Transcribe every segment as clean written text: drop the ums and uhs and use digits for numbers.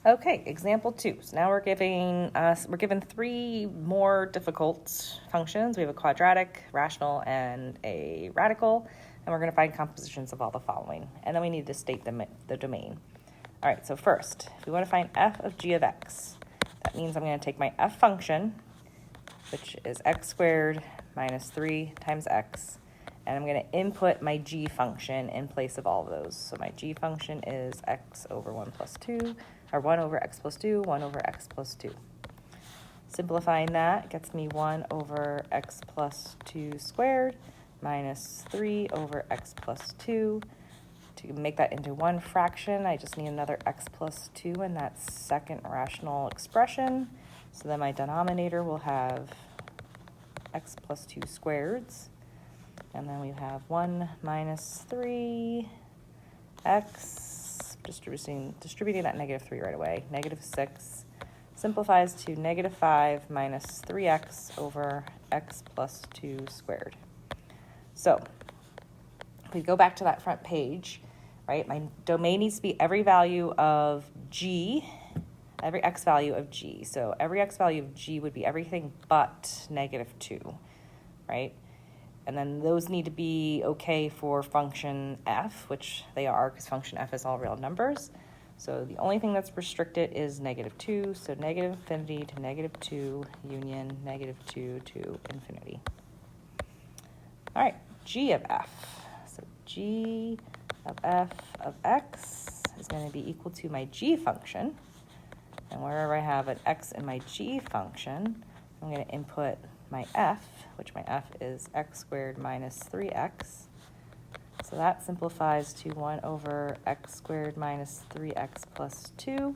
Okay, example 2. So now we're given 3 more difficult functions. We have a quadratic, rational, and a radical, and we're going to find compositions of all the following. And then we need to state the domain. All right, so first, if we want to find f of g of x, that means I'm going to take my f function, which is x squared minus 3 times x, and I'm going to input my g function in place of all of those. So my g function is x over 1 plus 2, or 1 over x plus 2, 1 over x plus 2. Simplifying that gets me 1 over x plus 2 squared minus 3 over x plus 2. To make that into one fraction, I just need another x plus 2 in that second rational expression. So then my denominator will have x plus 2 squareds. And then we have 1 minus 3 x, distributing that negative 3 right away. Negative 6 simplifies to negative 5 minus 3x over x plus 2 squared. So if we go back to that front page, right, my domain needs to be every value of g, every x value of g. So every x value of g would be everything but negative 2, right? And then those need to be okay for function f, which they are because function f is all real numbers. So the only thing that's restricted is negative 2. So negative infinity to negative 2 union negative 2 to infinity. All right, g of f. So g of f of x is going to be equal to my g function. And wherever I have an x in my g function, I'm going to input my f, which my f is x squared minus 3x. So that simplifies to 1 over x squared minus 3x plus 2.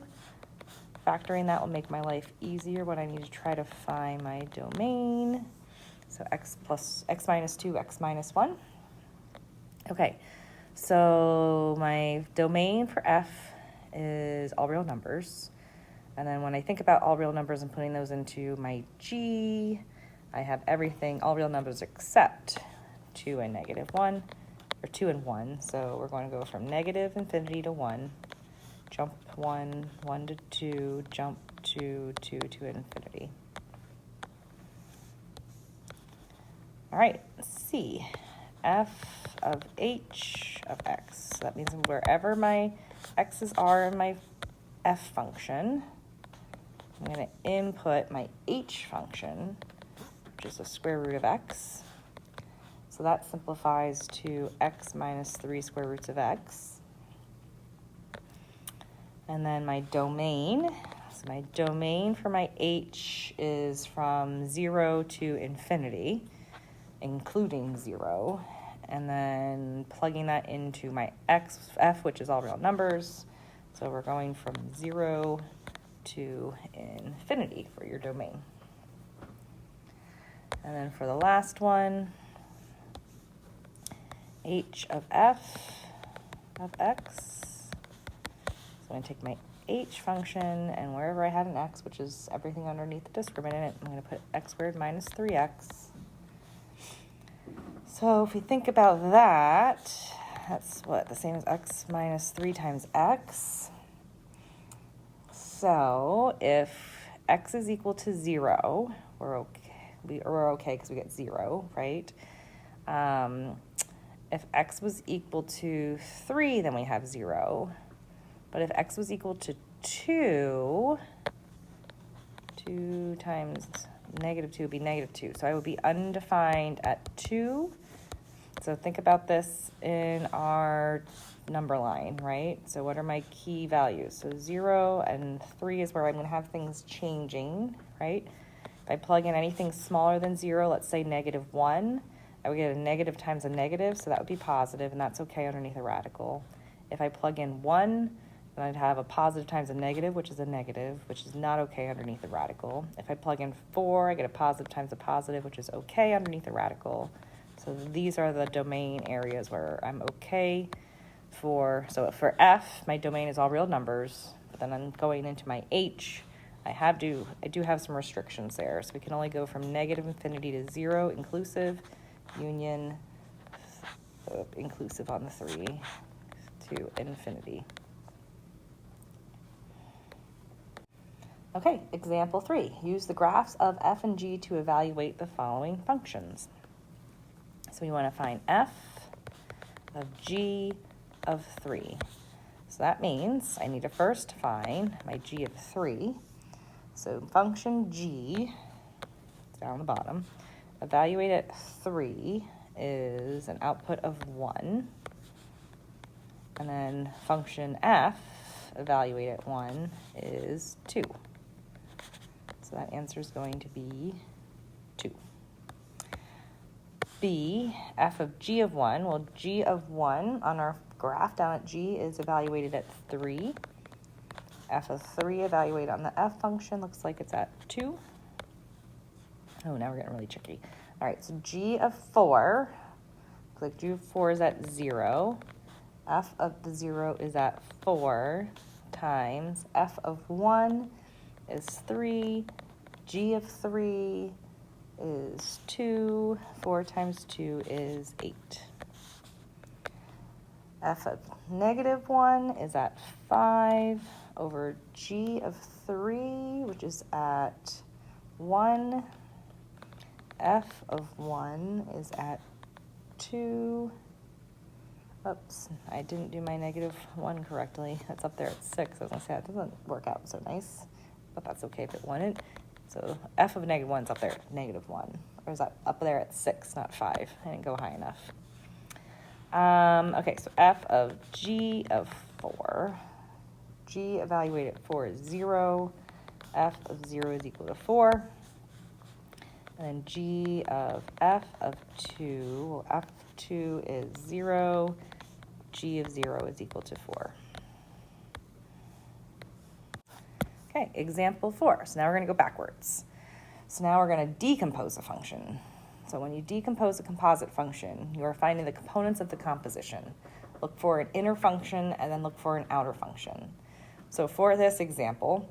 Factoring that will make my life easier when I need to try to find my domain. So x minus 2, x minus 1. Okay, so my domain for f is all real numbers. And then when I think about all real numbers and putting those into my g, I have everything, all real numbers except 2 and negative 1, or 2 and 1. So we're going to go from negative infinity to 1, jump 1, 1 to 2, jump 2, 2 to infinity. All right, C, f of h of x. So that means wherever my x's are in my f function, I'm going to input my h function, which is the square root of x. So that simplifies to x minus 3 square roots of x. And then my domain. So my domain for my h is from 0 to infinity, including 0. And then plugging that into my f, which is all real numbers. So we're going from 0 to infinity for your domain. And then for the last one, h of f of x. So I'm going to take my h function, and wherever I had an x, which is everything underneath the discriminant, I'm going to put x squared minus 3x. So if we think about that, that's what? The same as x minus 3 times x. So if x is equal to 0, we're okay. We're okay because we get 0, right? If x was equal to 3, then we have 0. But if x was equal to 2 times negative 2 would be negative 2. So I would be undefined at 2. So think about this in our number line, right? So what are my key values? So 0 and 3 is where I'm going to have things changing, right? If I plug in anything smaller than 0, let's say negative 1, I would get a negative times a negative, so that would be positive, and that's okay underneath a radical. If I plug in 1, then I'd have a positive times a negative, which is a negative, which is not okay underneath a radical. If I plug in 4, I get a positive times a positive, which is okay underneath a radical. So these are the domain areas where I'm okay for. So for f, my domain is all real numbers, but then I'm going into my h. I do have some restrictions there. So we can only go from negative infinity to 0 inclusive, union inclusive on the 3 to infinity. Okay, example 3. Use the graphs of f and g to evaluate the following functions. So we want to find f of g of 3. So that means I need to first find my g of 3. So function g, down the bottom, evaluate at 3 is an output of 1. And then function f, evaluate at 1, is 2. So that answer is going to be 2. B, f of g of 1. Well, g of 1 on our graph down at g is evaluated at 3. F of 3 evaluated on the f function looks like it's at 2. Oh, now we're getting really tricky. All right, so g of 4, looks like g of 4 is at 0. F of the 0 is at 4 times f of 1 is 3. G of 3 is 2. 4 times 2 is 8. F of negative 1 is at 5 over g of 3, which is at 1. F of 1 is at 2. Oops, I didn't do my negative 1 correctly. That's up there at 6. I was going to say that doesn't work out so nice, but that's okay if it wouldn't. So f of negative 1 is up there at negative 1. Or is that up there at 6, not 5? I didn't go high enough. Okay, so f of g of 4. G evaluated at 4 is 0. F of 0 is equal to 4. And then g of f of 2. Well, f of 2 is 0. G of 0 is equal to 4. Okay, example 4. So now we're going to go backwards. So now we're going to decompose a function. So when you decompose a composite function, you are finding the components of the composition. Look for an inner function and then look for an outer function. So for this example,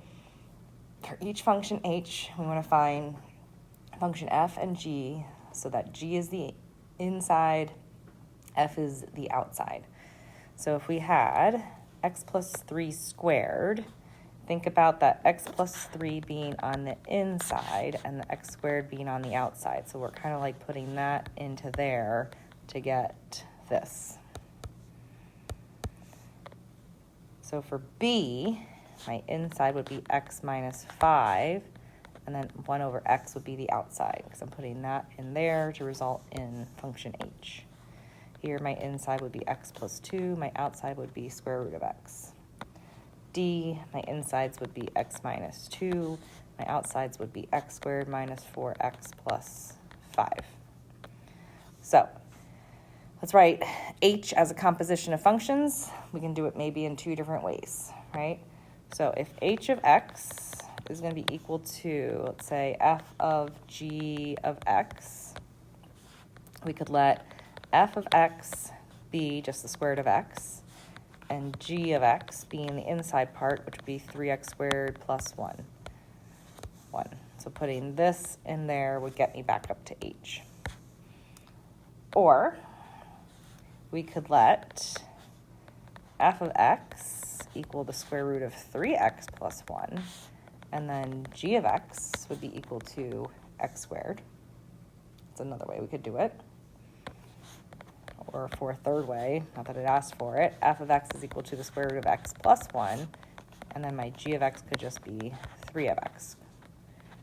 for each function h, we want to find function f and g so that g is the inside, f is the outside. So if we had x plus 3 squared, think about that x plus 3 being on the inside and the x squared being on the outside. So we're kind of like putting that into there to get this. So for b, my inside would be x minus 5, and then 1 over x would be the outside, because I'm putting that in there to result in function h. Here my inside would be x plus 2, my outside would be square root of x. D, my insides would be x minus 2, my outsides would be x squared minus 4x plus 5. So let's write h as a composition of functions. We can do it maybe in 2 different ways, right? So if h of x is going to be equal to, let's say, f of g of x, we could let f of x be just the square root of x, and g of x being the inside part, which would be 3x squared plus 1. So putting this in there would get me back up to h. Or we could let f of x equal the square root of 3x plus 1, and then g of x would be equal to x squared. That's another way we could do it. Or for a third way, not that it asked for it, f of x is equal to the square root of x plus 1, and then my g of x could just be 3 of x,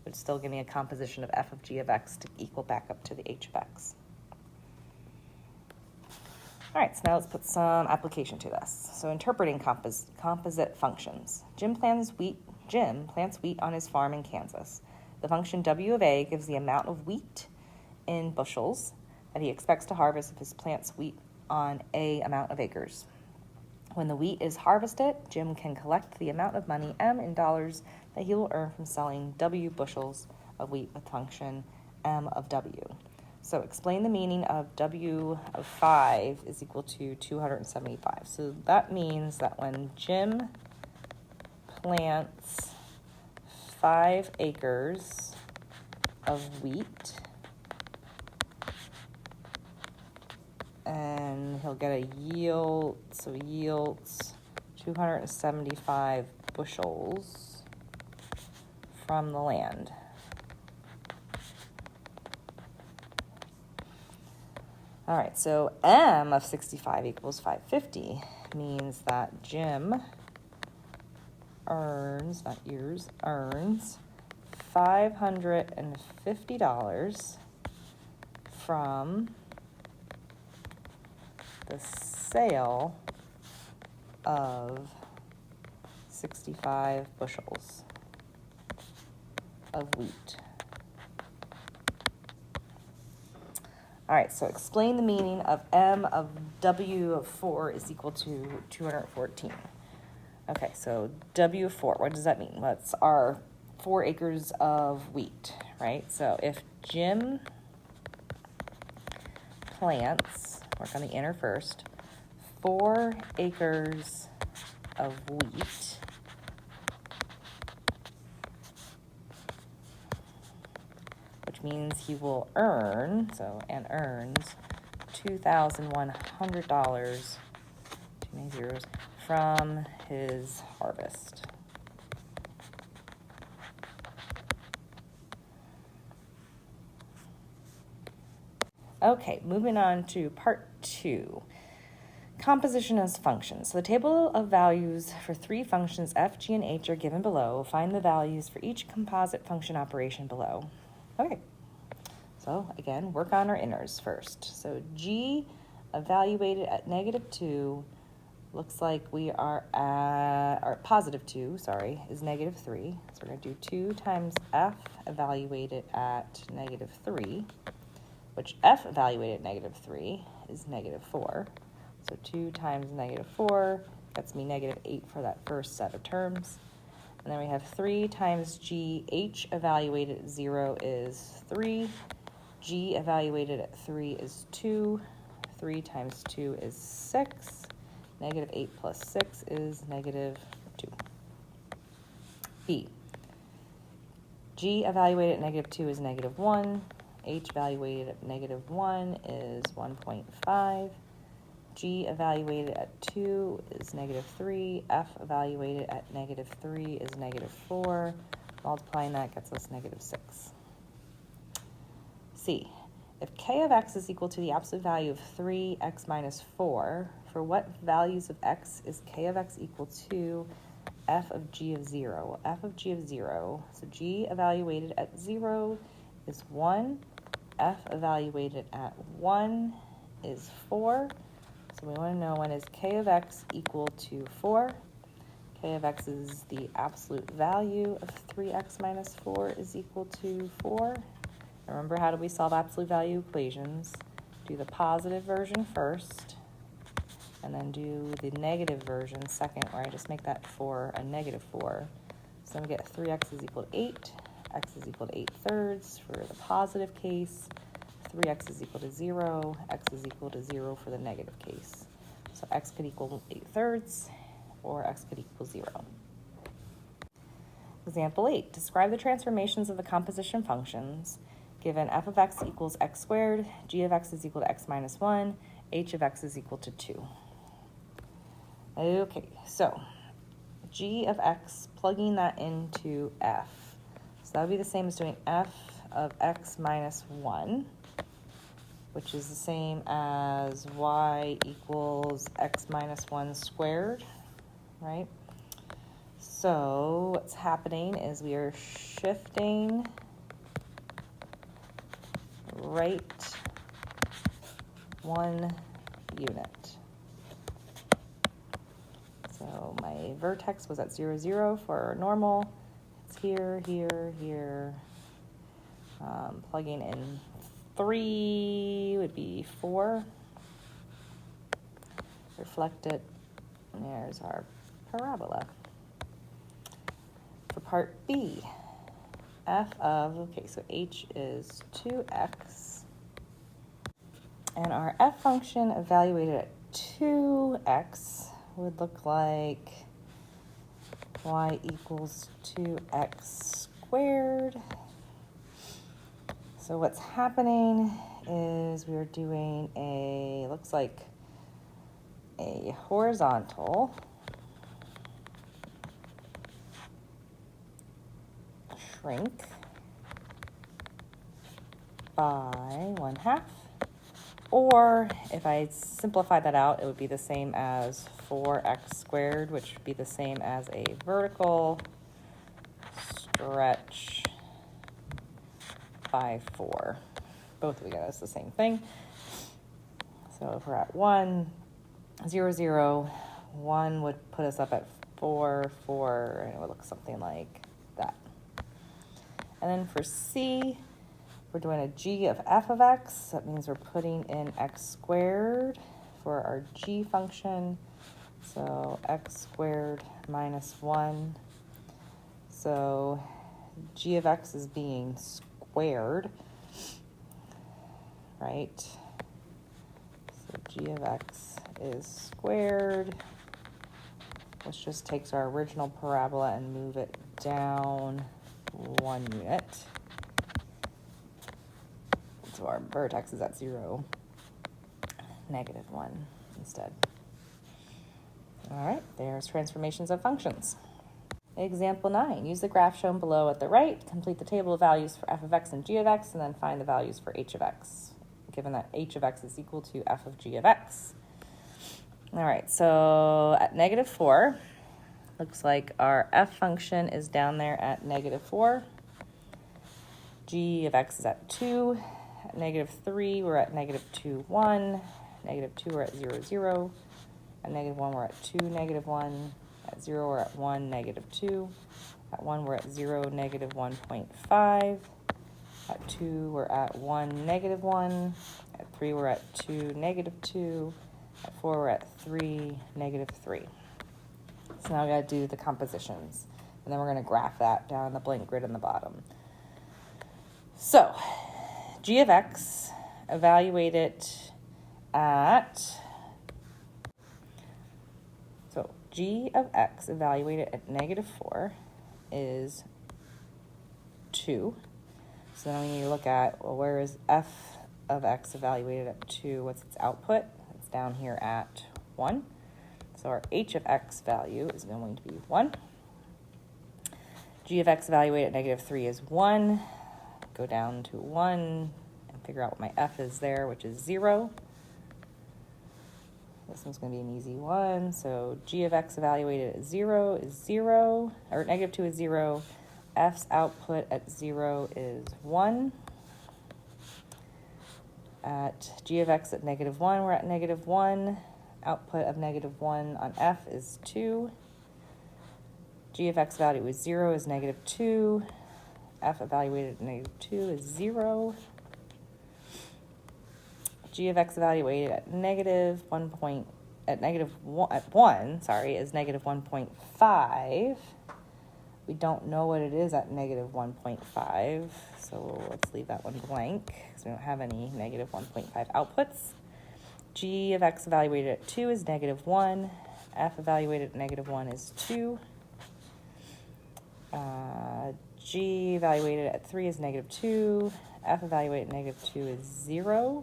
which still give me a composition of f of g of x to equal back up to the h of x. All right, so now let's put some application to this. So interpreting composite functions. Jim plants wheat on his farm in Kansas. The function w of a gives the amount of wheat in bushels that he expects to harvest if he plants wheat on a amount of acres. When the wheat is harvested, Jim can collect the amount of money, M, in dollars that he will earn from selling W bushels of wheat with function M of W. So explain the meaning of W of 5 is equal to 275. So that means that when Jim plants 5 acres of wheat, and he'll get a yield, so yields 275 bushels. from the land. All right, so M of 65 equals 550 means that Jim earns, not years, earns $550 from the sale of 65 bushels of wheat. All right, so explain the meaning of M of W of 4 is equal to 214. Okay, so W of 4, what does that mean? That's our 4 acres of wheat, right? So if Jim plants, work on the inner first, 4 acres of wheat, which means he will earn, and earns $2,100, too many zeros, from his harvest. Okay, moving on to part 2. Composition as functions. So the table of values for 3 functions f, g, and h are given below. Find the values for each composite function operation below. Okay, so again, work on our inners first. So g evaluated at -2 looks like we are at, or positive 2, sorry, is -3. So we're going to do 2 times f evaluated at -3, which f evaluated at -3 is -4. So 2 times -4 gets me -8 for that first set of terms. And then we have 3 times g, h evaluated at 0 is 3, g evaluated at 3 is 2, 3 times 2 is 6, -8 plus 6 is -2. B, g evaluated at -2 is -1, h evaluated at -1 is 1.5, g evaluated at 2 is -3, f evaluated at -3 is -4, multiplying that gets us -6. C, if k of x is equal to the absolute value of 3x minus 4, for what values of x is k of x equal to f of g of 0? Well, f of g of 0, so g evaluated at 0 is 1, f evaluated at 1 is 4, so we want to know when is k of x equal to 4. K of x is the absolute value of 3x minus 4 is equal to 4. Remember, how do we solve absolute value equations? Do the positive version first, and then do the negative version second, where I just make that 4 a -4. So then we get 3x is equal to 8, x is equal to 8/3 for the positive case, 3x is equal to 0, x is equal to 0 for the negative case. So x could equal 8/3, or x could equal 0. Example 8, describe the transformations of the composition functions given f of x equals x squared, g of x is equal to x minus 1, h of x is equal to 2. Okay, so g of x, plugging that into f. So that would be the same as doing f of x minus 1, which is the same as y equals x minus 1 squared, right? So what's happening is we are shifting right 1 unit. So my vertex was at 0, 0 for normal. It's here, here, here. Plugging in 3 would be 4. Reflect it. And there's our parabola. For part B, f of, okay, so h is 2x. And our f function evaluated at 2x would look like y equals 2x squared. So what's happening is we're doing looks like a horizontal shrink by 1/2. Or if I simplify that out, it would be the same as 4x squared, which would be the same as a vertical stretch by 4. Both we get us the same thing. So if we're at 1, 0, 0, 1 would put us up at 4, 4, and it would look something like that. And then for C, we're doing a g of f of x. That means we're putting in x squared for our g function. So x squared minus 1. So g of x is being squared, right? So g of x is squared, which just takes our original parabola and move it down 1 unit. So our vertex is at 0, -1 instead. All right, there's transformations of functions. Example 9, use the graph shown below at the right, complete the table of values for f of x and g of x, and then find the values for h of x, given that h of x is equal to f of g of x. All right, so at -4, looks like our f function is down there at -4. G of x is at 2. At -3, we're at -2, 1. -2, we're at 0, 0. At -1, we're at 2, -1. At 0, we're at 1, -2. At 1, we're at 0, -1.5. At 2, we're at 1, -1. At 3, we're at 2, -2. At 4, we're at 3, -3. So now we got to do the compositions. And then we're going to graph that down the blank grid in the bottom. So, g of x, evaluate it at, so g of x evaluated at -4 is 2. So then we need to look at, well, where is f of x evaluated at 2? What's its output? It's down here at 1. So our h of x value is going to be 1. G of x evaluated at -3 is 1. Go down to 1 and figure out what my f is there, which is 0. This one's going to be an easy one. So g of x evaluated at 0 is 0, or -2 is 0. F's output at 0 is 1. At g of x at -1, we're at -1. Output of -1 on f is 2. G of x value is 0 is -2. F evaluated at -2 is 0. G of x evaluated at -1 is -1.5. We don't know what it is at -1.5, so let's leave that one blank because we don't have any -1.5 outputs. G of x evaluated at 2 is -1. F evaluated at -1 is 2. G evaluated at 3 is -2. F evaluated at -2 is 0.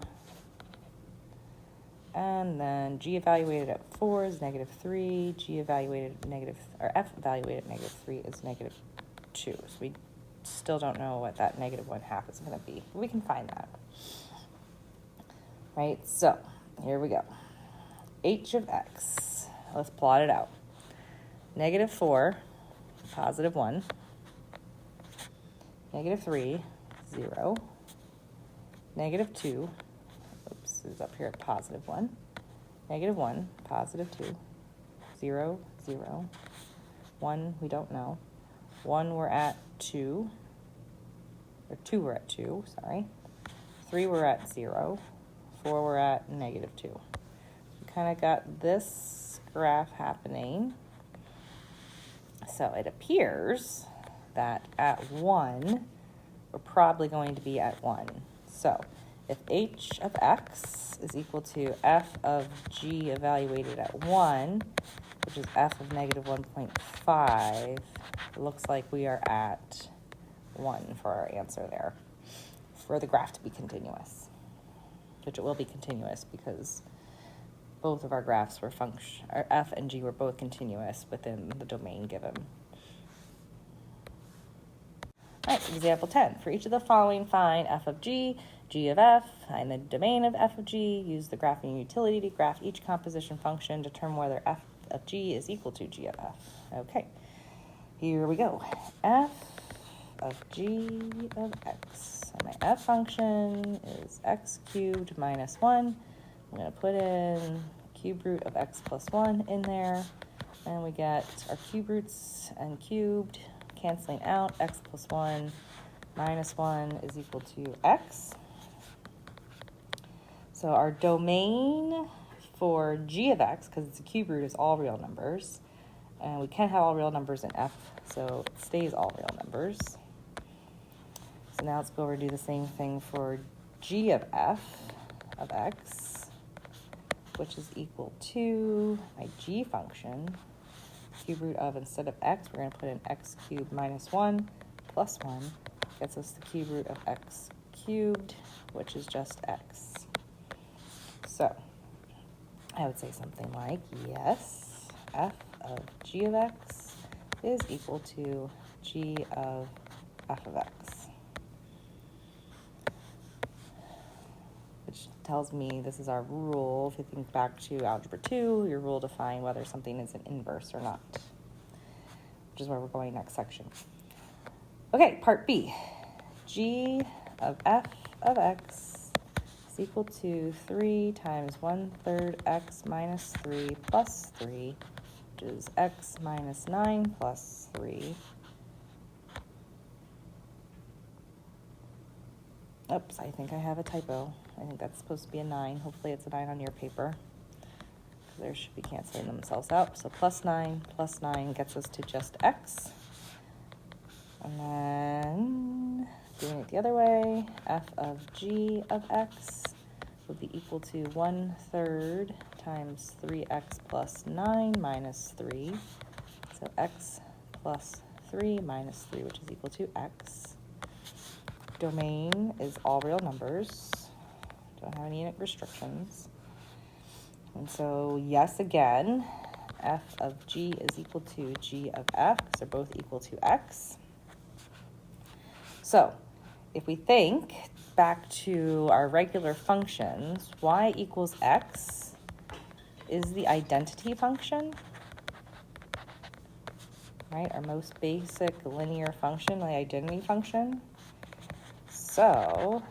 And then G evaluated at 4 is -3. G evaluated at F evaluated at -3 is -2. So we still don't know what that -1/2 is going to be. We can find that. Right, so here we go. H of x. Let's plot it out. -4, +1. -3, 0. -2, oops, is up here at +1. -1, +2. 0, 0. 1, we don't know. 1, we're at 2. Or 2, we're at 2, sorry. 3, we're at 0. 4, we're at -2. We kind of got this graph happening. So it appears that at 1, we're probably going to be at 1. So if h of x is equal to f of g evaluated at 1, which is f of -1.5, it looks like we are at 1 for our answer there, for the graph to be continuous, which it will be continuous because both of our graphs were our f and g were both continuous within the domain given. All right, example 10. For each of the following, find f of g, g of f, find the domain of f of g, use the graphing utility to graph each composition function, determine whether f of g is equal to g of f. Okay, here we go. F of g of x. So my f function is x cubed minus 1. I'm going to put in cube root of x plus 1 in there, and we get our cube roots and cubed canceling out. X plus 1 minus 1 is equal to x. So our domain for g of x, because it's a cube root, is all real numbers. And we can't have all real numbers in f, so it stays all real numbers. So now let's go over and do the same thing for g of f of x, which is equal to my g function. Cube root of, instead of x, we're going to put in x cubed minus 1 plus 1. Gets us the cube root of x cubed, which is just x. So I would say something like, yes, f of g of x is equal to g of f of x. Which tells me this is our rule. If you think back to Algebra 2, your rule to find whether something is an inverse or not, which is where we're going next section. Okay, part B. G of f of x is equal to 3 times 1/3 x minus 3 plus 3, which is x minus 9 plus 3. Oops, I think I have a typo. I think that's supposed to be a 9. Hopefully it's a 9 on your paper. They should be canceling themselves out. So plus 9 gets us to just x. And then doing it the other way, f of g of x would be equal to 1/3 times 3x plus 9 minus 3. So x plus 3 minus 3, which is equal to x. Domain is all real numbers. Don't have any restrictions. And so, yes, again, f of g is equal to g of f, because they're both equal to x. So, if we think back to our regular functions, y equals x is the identity function, right? Our most basic linear function, the identity function. So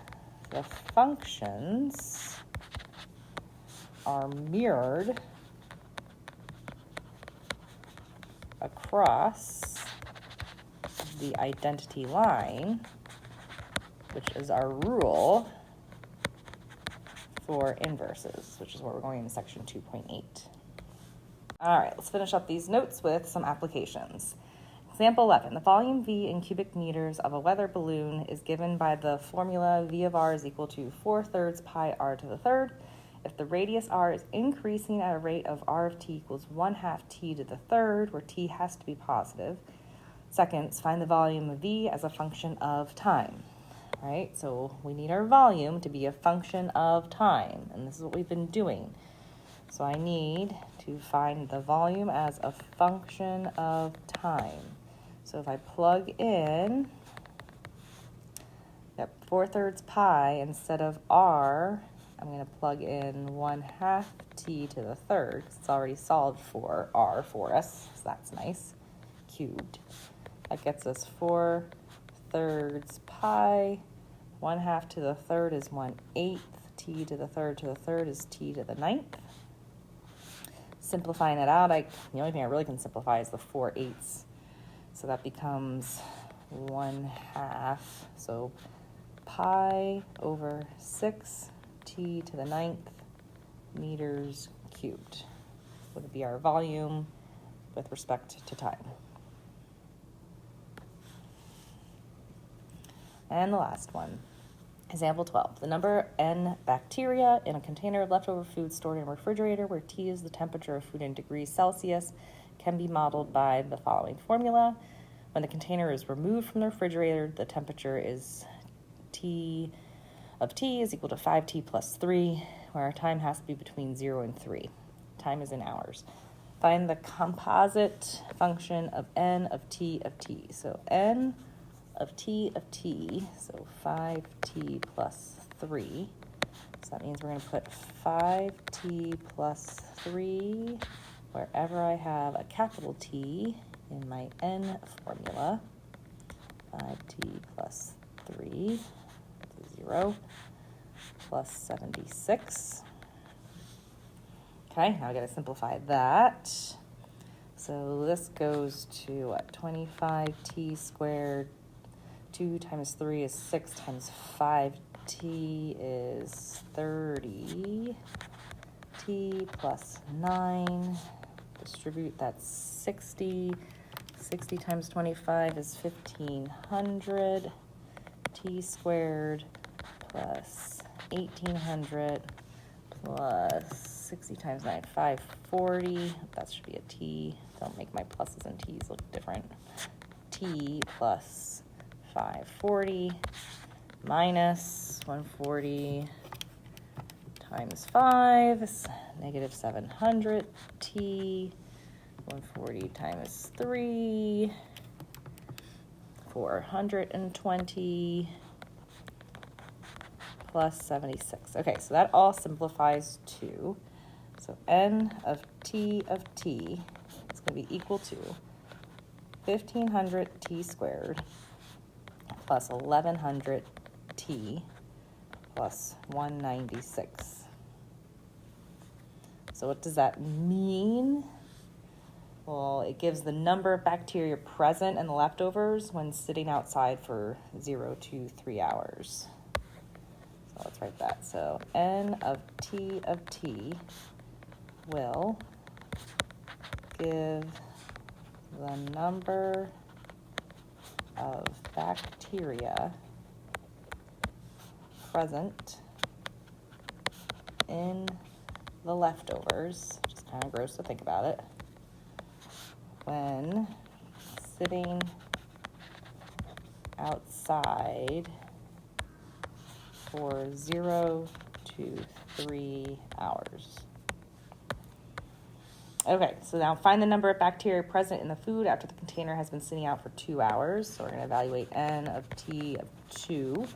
the functions are mirrored across the identity line, which is our rule for inverses, which is where we're going in section 2.8. All right, let's finish up these notes with some applications. Example 11, the volume V in cubic meters of a weather balloon is given by the formula V of R is equal to 4/3 pi R to the third. If the radius R is increasing at a rate of R of t equals 1/2 t to the third, where t has to be positive seconds, find the volume of V as a function of time, right? So we need our volume to be a function of time, and this is what we've been doing. So I need to find the volume as a function of time. So if I plug in that 4/3 pi instead of R, I'm going to plug in 1/2 t to the third. It's already solved for R for us, so that's nice. Cubed. That gets us 4/3 pi. 1/2 to the third is 1/8. T to the third is t to the 9th. Simplifying it out, the only thing I really can simplify is the 4/8. So that becomes 1/2. So pi over 6 t to the 9th meters cubed would be our volume with respect to time. And the last one, example 12. The number n bacteria in a container of leftover food stored in a refrigerator where T is the temperature of food in degrees Celsius can be modeled by the following formula. When the container is removed from the refrigerator, the temperature is T of T is equal to 5T plus 3, where our time has to be between 0 and 3. Time is in hours. Find the composite function of n of T of T. So n of t, so 5t plus 3. So that means we're going to put 5t plus 3 wherever I have a capital T in my n formula. 5t plus 3, 0, plus 76. Okay, now I got to simplify that. So this goes to what, 25t squared. 2 times 3 is 6 times 5t is 30. T plus 9. Distribute, that's 60. 60 times 25 is 1,500. T squared plus 1,800 plus 60 times 9, 540. That should be a T. Don't make my pluses and T's look different. T plus 540 minus 140 times 5 is negative 700. T 140 times 3, 420 plus 76. Okay, so that all simplifies to, so n of t is going to be equal to 1,500 t squared plus 1,100 t plus 196. So what does that mean? Well, it gives the number of bacteria present in the leftovers when sitting outside for 0 to 3 hours. So let's write that. So n of t will give the number of bacteria present in the leftovers, which is kind of gross to think about it, when sitting outside for 0 to 3 hours. Okay, so now find the number of bacteria present in the food after the container has been sitting out for 2 hours. So we're going to evaluate n of t of 2.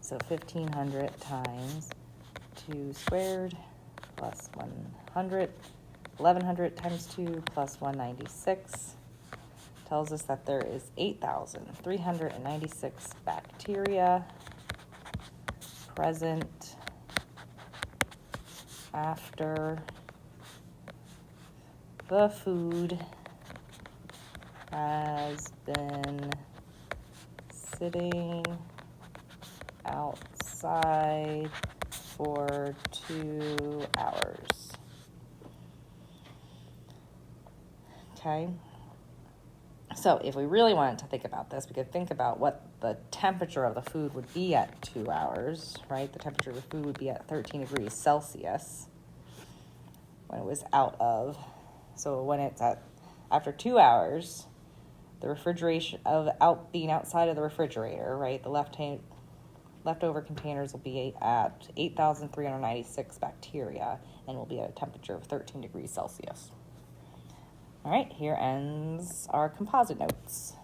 So 1,500 times 2 squared plus 100. 1,100 times 2 plus 196 tells us that there is 8,396 bacteria present after the food has been sitting outside for 2 hours. Okay, so if we really wanted to think about this, we could think about what the temperature of the food would be at 2 hours, right? The temperature of the food would be at 13 degrees Celsius when it was out of. So when it's at, after 2 hours, the refrigeration of being outside of the refrigerator, right? The leftover containers will be at 8,396 bacteria and will be at a temperature of 13 degrees Celsius. All right, here ends our composite notes.